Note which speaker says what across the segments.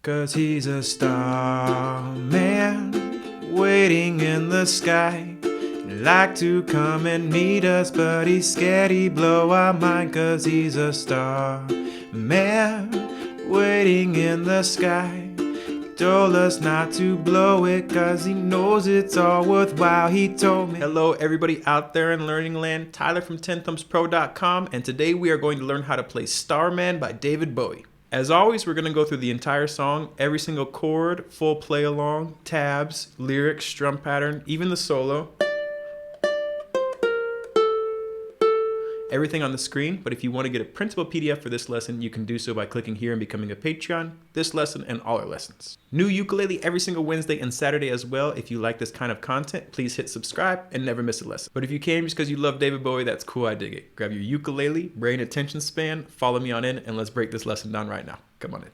Speaker 1: 'Cause he's a starman waiting in the sky. He'd like to come and meet us, but he's scared he'd blow our mind. 'Cause he's a starman waiting in the sky. He told us not to blow it 'cause he knows it's all worthwhile. He told me. Hello everybody out there in learning land, Tyler from 10thumbspro.com, and today we are going to learn how to play Starman by David Bowie. As always, we're going to go through the entire song, every single chord, full play along, tabs, lyrics, strum pattern, even the solo. Everything on the screen, but if you want to get a printable PDF for this lesson, you can do so by clicking here and becoming a Patreon, this lesson, and all our lessons. New ukulele every single Wednesday and Saturday as well. If you like this kind of content, please hit subscribe and never miss a lesson. But if you came just because you love David Bowie, that's cool, I dig it. Grab your ukulele, brain attention span, follow me on in, and let's break this lesson down right now. Come on in.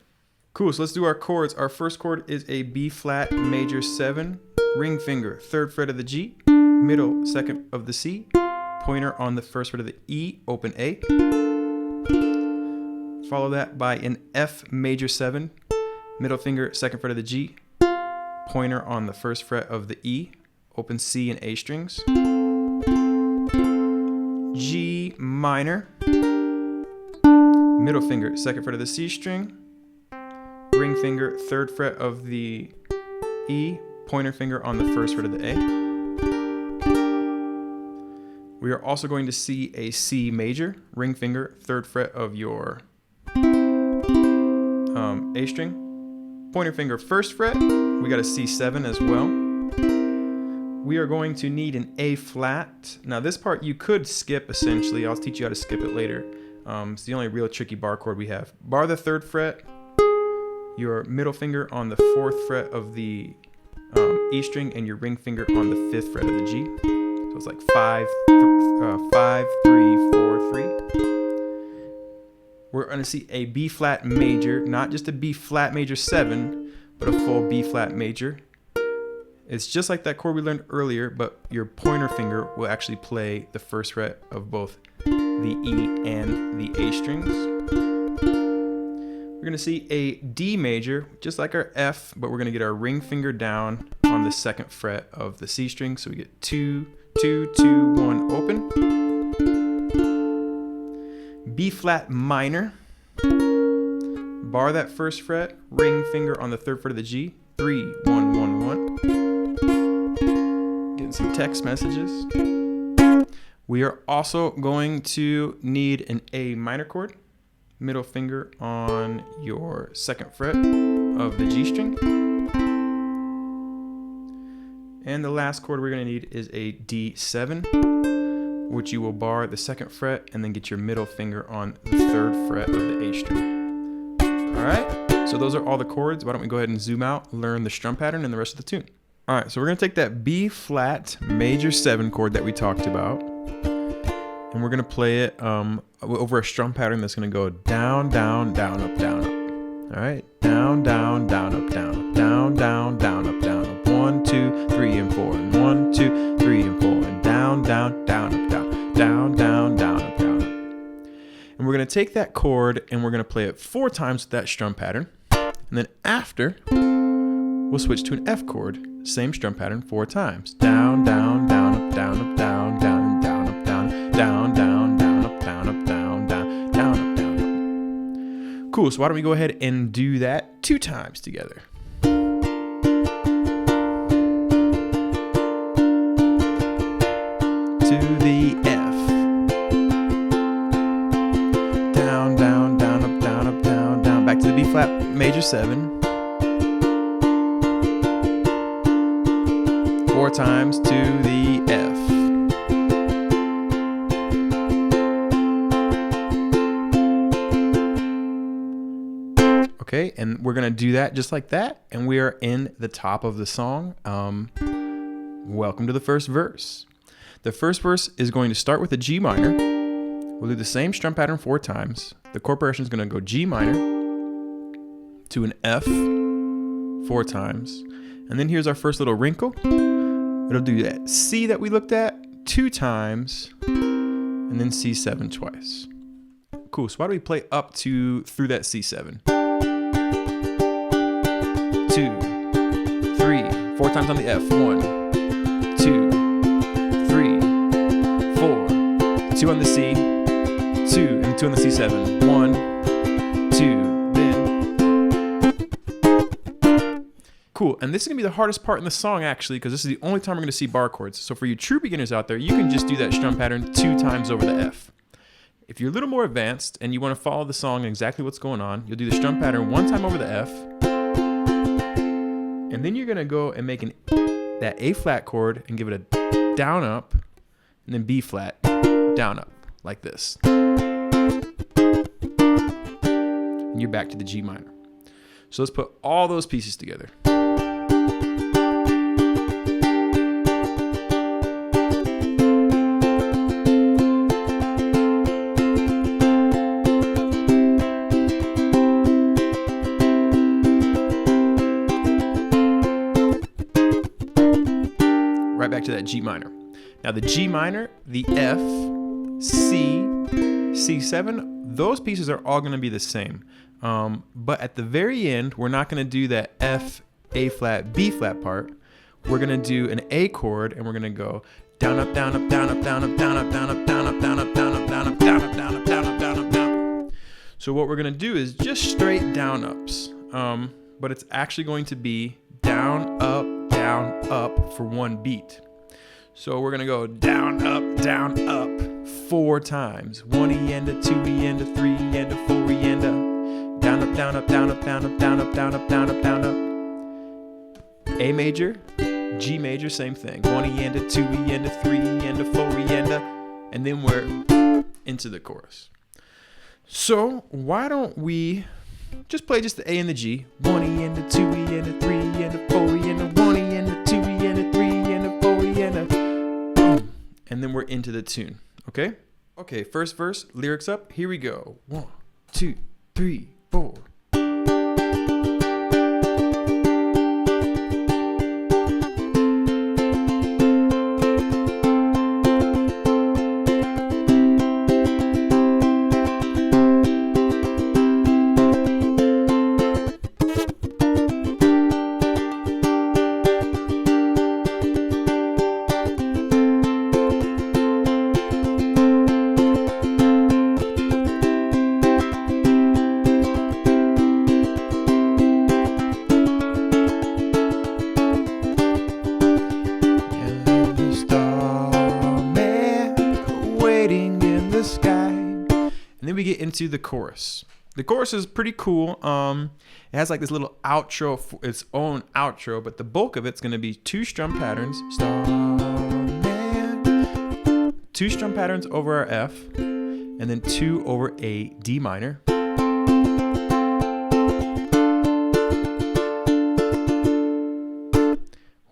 Speaker 1: Cool, so let's do our chords. Our first chord is a B flat major 7, ring finger, 3rd fret of the G, middle 2nd of the C, pointer on the 1st fret of the E, open A. Follow that by an F major 7, middle finger 2nd fret of the G, pointer on the 1st fret of the E, open C and A strings. G minor, middle finger 2nd fret of the C string, ring finger 3rd fret of the E, pointer finger on the 1st fret of the A. We are also going to see a C major, ring finger, 3rd fret of your A string, pointer finger 1st fret. We got a C7 as well. We are going to need an A flat. Now this part you could skip essentially. I'll teach you how to skip it later. It's the only real tricky bar chord we have. Bar the 3rd fret, your middle finger on the 4th fret of the E string, and your ring finger on the 5th fret of the G. So it's like 5, 3, 4, 3. We're going to see a B flat major, not just a B flat major 7, but a full B flat major. It's just like that chord we learned earlier, but your pointer finger will actually play the 1st fret of both the E and the A strings. We're going to see a D major, just like our F, but we're going to get our ring finger down on the 2nd fret of the C string. So we get 2, 2, 2, 1, open. B flat minor, bar that 1st fret, ring finger on the 3rd fret of the G, 3, 1, 1, 1. Getting some text messages. We are also going to need an A minor chord, middle finger on your 2nd fret of the G string. And the last chord we're going to need is a D7, which you will bar the 2nd fret and then get your middle finger on the 3rd fret of the A string. All right, so those are all the chords. Why don't we go ahead and zoom out, learn the strum pattern and the rest of the tune. All right, so we're going to take that B flat major 7 chord that we talked about, and we're going to play it over a strum pattern that's going to go down, down, down, up, down, up. All right, down, down, down, up, down, up, down, down, down, up, down, up. 1, 2, 3, and 4, and 1, 2, 3, and 4, and down, down, down, up, down, down, down, down, up, down, up. And we're going to take that chord and we're going to play it 4 times with that strum pattern. And then after, we'll switch to an F chord, same strum pattern 4 times. Down, down, down, up, down, up, down, down, down, up, down, down, down, down, up, down, up, down, down, down, up, down, up. Cool, so why don't we go ahead and do that 2 times together. To the F. Down, down, down, up, down, up, down, down. Back to the B flat major 7. 4 times to the F. Okay, and we're gonna do that just like that, and we are in the top of the song. Welcome to the first verse. The first verse is going to start with a G minor. We'll do the same strum pattern 4 times. The chord progression is going to go G minor to an F 4 times. And then here's our first little wrinkle. It'll do that C that we looked at 2 times, and then C7 twice. Cool, so why don't we play up to through that C7? 2, 3. 4 times on the F. 1, 2, 3, 4. 2 on the C, 2, and 2 on the C7. 1, 2, then. Cool, and this is gonna be the hardest part in the song actually, because this is the only time we're gonna see bar chords. So for you true beginners out there, you can just do that strum pattern 2 times over the F. If you're a little more advanced and you want to follow the song and exactly what's going on, you'll do the strum pattern 1 time over the F, and then you're gonna go and make that A flat chord and give it a down up, and then B flat, down up, like this. And you're back to the G minor. So let's put all those pieces together. Right back to that G minor. Now the G minor, the F, C, C7, those pieces are all gonna be the same. But at the very end, we're not gonna do that F, A flat, B flat part. We're gonna do an A chord and we're gonna go down, up, down, up, down, up, down, up, down, up, down, up, down, up, down, up, down, up, down, up, down, up, down, up, down, up, down, up, down. So what we're gonna do is just straight down ups. But it's actually going to be down, up for one beat. So we're gonna go down, up, 4 times. 1 E and a 2 E and a 3 E and a 4 E and a down, up, down, up, down, up, down, up, down, up, down, up, down, up, down, up. A major, G major, same thing. 1 E and a 2 E and a 3 E and a 4 E and a, and then we're into the chorus. So why don't we just play just the A and the G. 1 E and a 2 E and a 3 E and a 4 E and a 1 E and a 2 E and a 3 E and a 4 E and a boom. And then we're into the tune. Okay? Okay, first verse, lyrics up. Here we go. 1, 2, 3, 4. And then we get into the chorus. The chorus is pretty cool. It has like this little outro, its own outro, but the bulk of it's going to be 2 strum patterns. Starman. 2 strum patterns over our F, and then 2 over a D minor.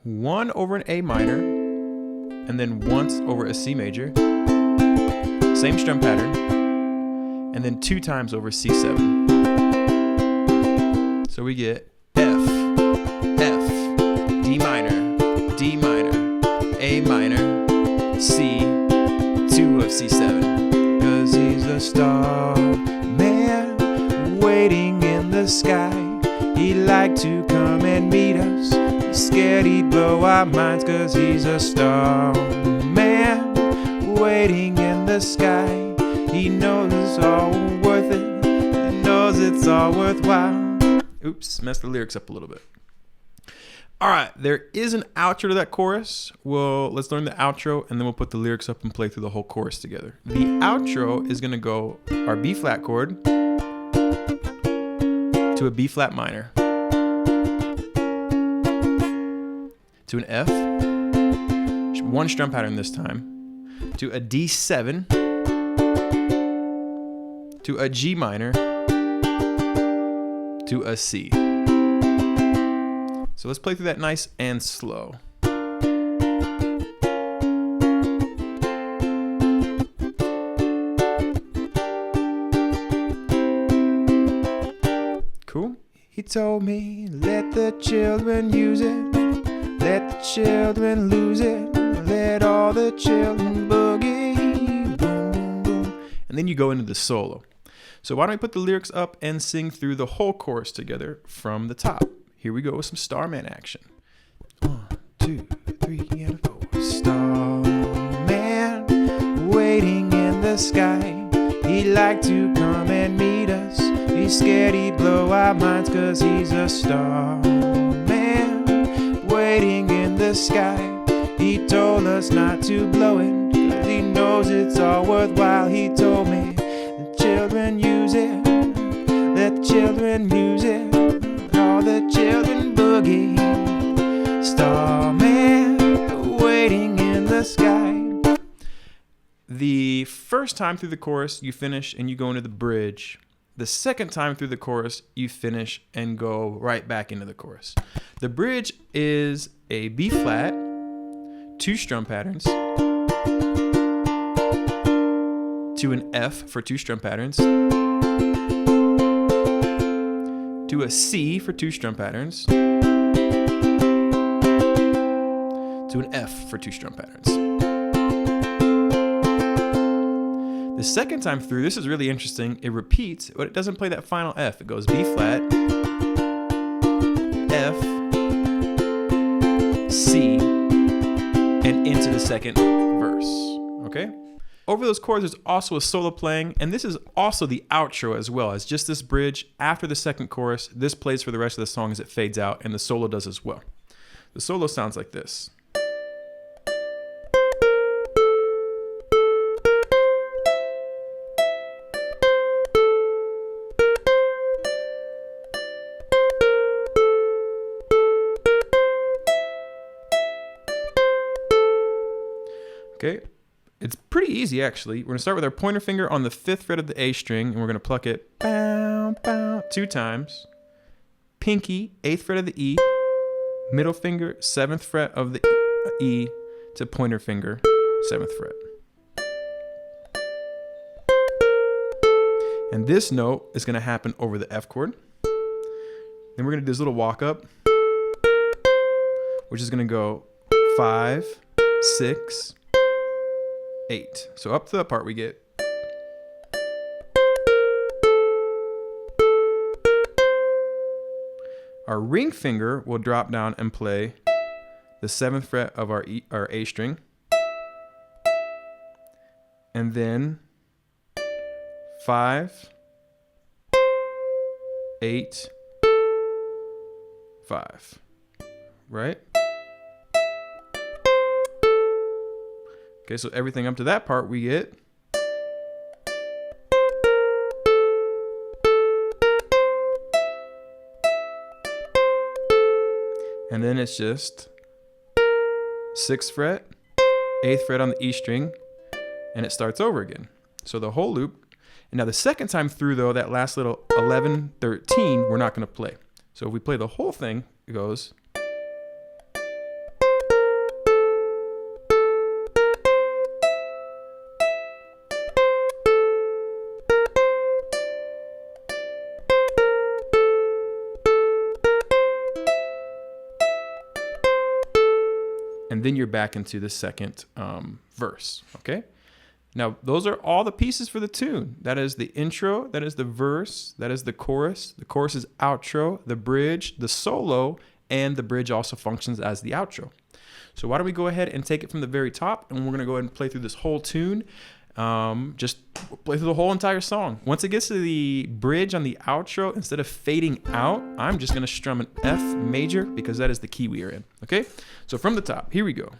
Speaker 1: One over an A minor, and then once over a C major. Same strum pattern. And then 2 times over C7. So we get F, F, D minor, D minor, A minor, C, 2 of C7. 'Cause he's a star man waiting in the sky. He'd like to come and meet us. He's scared he'd blow our minds. 'Cause he's a star man waiting in the sky. He knows it's all worth it. He knows it's all worthwhile. Oops, messed the lyrics up a little bit. All right, there is an outro to that chorus. Well, let's learn the outro, and then we'll put the lyrics up and play through the whole chorus together. The outro is gonna go our B flat chord to a B flat minor, to an F, 1 strum pattern this time, to a D7, to a G minor, to a C. So let's play through that nice and slow. Cool? He told me, let the children use it, let the children lose it, let all the children boogie, boom, boom, boom. And then you go into the solo. So why don't we put the lyrics up and sing through the whole chorus together from the top? Here we go with some Starman action. 1, 2, 3, and 4. Starman, waiting in the sky. He'd like to come and meet us. He's scared he'd blow our minds, 'cause he's a starman, waiting in the sky. He told us not to blow it, 'cause he knows it's all worthwhile. He told me, the children use it, let the children use it, all the children boogie. Starman, waiting in the sky. The first time through the chorus, you finish and you go into the bridge. The second time through the chorus, you finish and go right back into the chorus. The bridge is a B flat, 2 strum patterns, to an F for 2 strum patterns, to a C for 2 strum patterns, to an F for 2 strum patterns. The second time through, this is really interesting. It repeats, but it doesn't play that final F. It goes B flat, F, C, and into the second verse. Okay? Over those chords, there's also a solo playing, and this is also the outro as well as just this bridge. After the second chorus, this plays for the rest of the song as it fades out, and the solo does as well. The solo sounds like this. Okay, it's pretty easy actually. We're gonna start with our pointer finger on the 5th fret of the A string, and we're gonna pluck it bow, bow, 2 times. Pinky, 8th fret of the E, middle finger, 7th fret of the E to pointer finger, 7th fret. And this note is gonna happen over the F chord. Then we're gonna do this little walk up, which is gonna go 5, 6, 8. So up to that part we get. Our ring finger will drop down and play the 7th fret of our A string. And then 5, 8, 5. Right? Okay, so everything up to that part we get. And then it's just 6th fret, 8th fret on the E string, and it starts over again. So the whole loop. And now the second time through though, that last little 11, 13, we're not gonna play. So if we play the whole thing, it goes. And then you're back into the second verse, okay? Now, those are all the pieces for the tune. That is the intro, that is the verse, that is the chorus. The chorus is outro, the bridge, the solo, and the bridge also functions as the outro. So why don't we go ahead and take it from the very top, and we're gonna go ahead and play through this whole tune. Just play through the whole entire song. Once it gets to the bridge on the outro, instead of fading out, I'm just gonna strum an F major because that is the key we are in, okay? So from the top, here we go.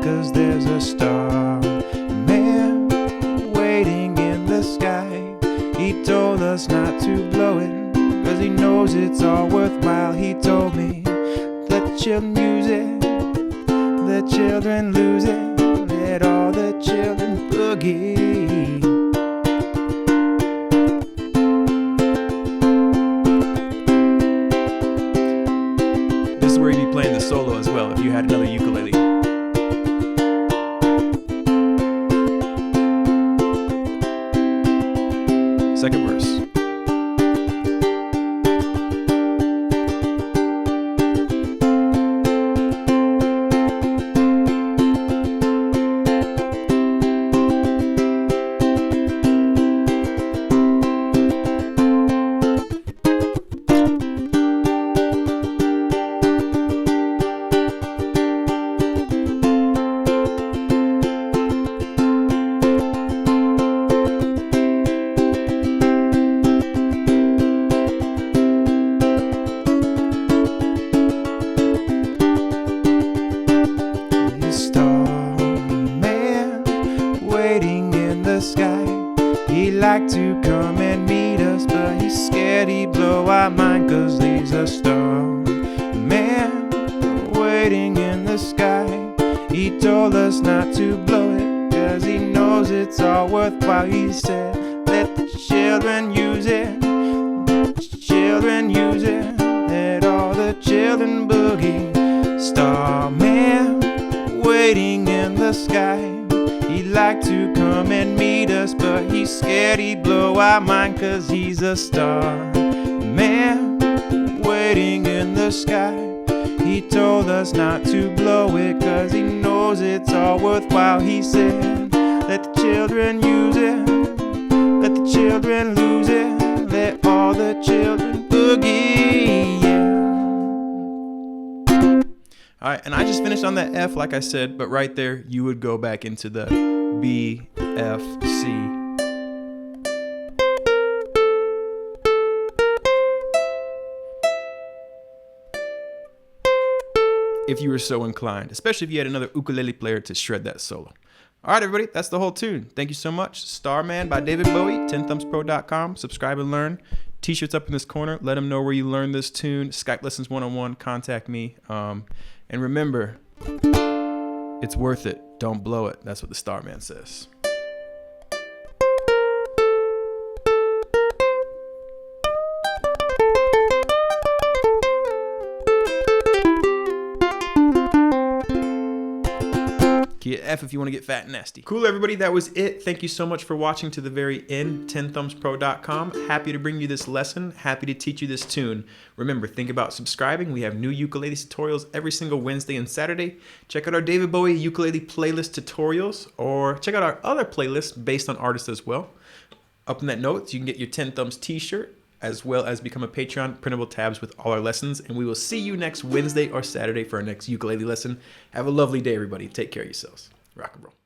Speaker 1: 'cause there's a starman waiting in the sky. He told us not to blow it, 'cause he knows it's all worthwhile. He told me, the children use it, the children lose it, let all the children boogie. This is where you'd be playing the solo as well if you had another ukulele. Second verse. Waiting in the sky, he'd like to come and meet us, but he's scared he'd blow our mind, 'cause he's a starman waiting in the sky. He told us not to blow it, 'cause he knows it's all worthwhile. He said, let the children use it, let the children use it, let all the children boogie. Starman waiting in the sky, he'd like to come and meet us, but he's scared he'd blow our mind, 'cause he's a starman waiting in the sky. He told us not to blow it, 'cause he knows it's all worthwhile. He said, let the children use it, let the children lose it, let all the children boogie, yeah. All right, and I just finished on that F like I said, but right there you would go back into the B, F, C. If you were so inclined, especially if you had another ukulele player to shred that solo. All right, everybody, that's the whole tune. Thank you so much. Starman by David Bowie, 10thumbspro.com. Subscribe and learn. T-shirts up in this corner. Let them know where you learned this tune. Skype lessons 101. Contact me. And remember, it's worth it. Don't blow it. That's what the Starman says. Key F if you want to get fat and nasty. Cool, everybody. That was it. Thank you so much for watching to the very end. 10thumbspro.com. Happy to bring you this lesson. Happy to teach you this tune. Remember, think about subscribing. We have new ukulele tutorials every single Wednesday and Saturday. Check out our David Bowie ukulele playlist tutorials, or check out our other playlists based on artists as well. Up in that notes, you can get your 10 Thumbs t-shirt, as well as become a Patreon, printable tabs with all our lessons. And we will see you next Wednesday or Saturday for our next ukulele lesson. Have a lovely day, everybody. Take care of yourselves. Rock and roll.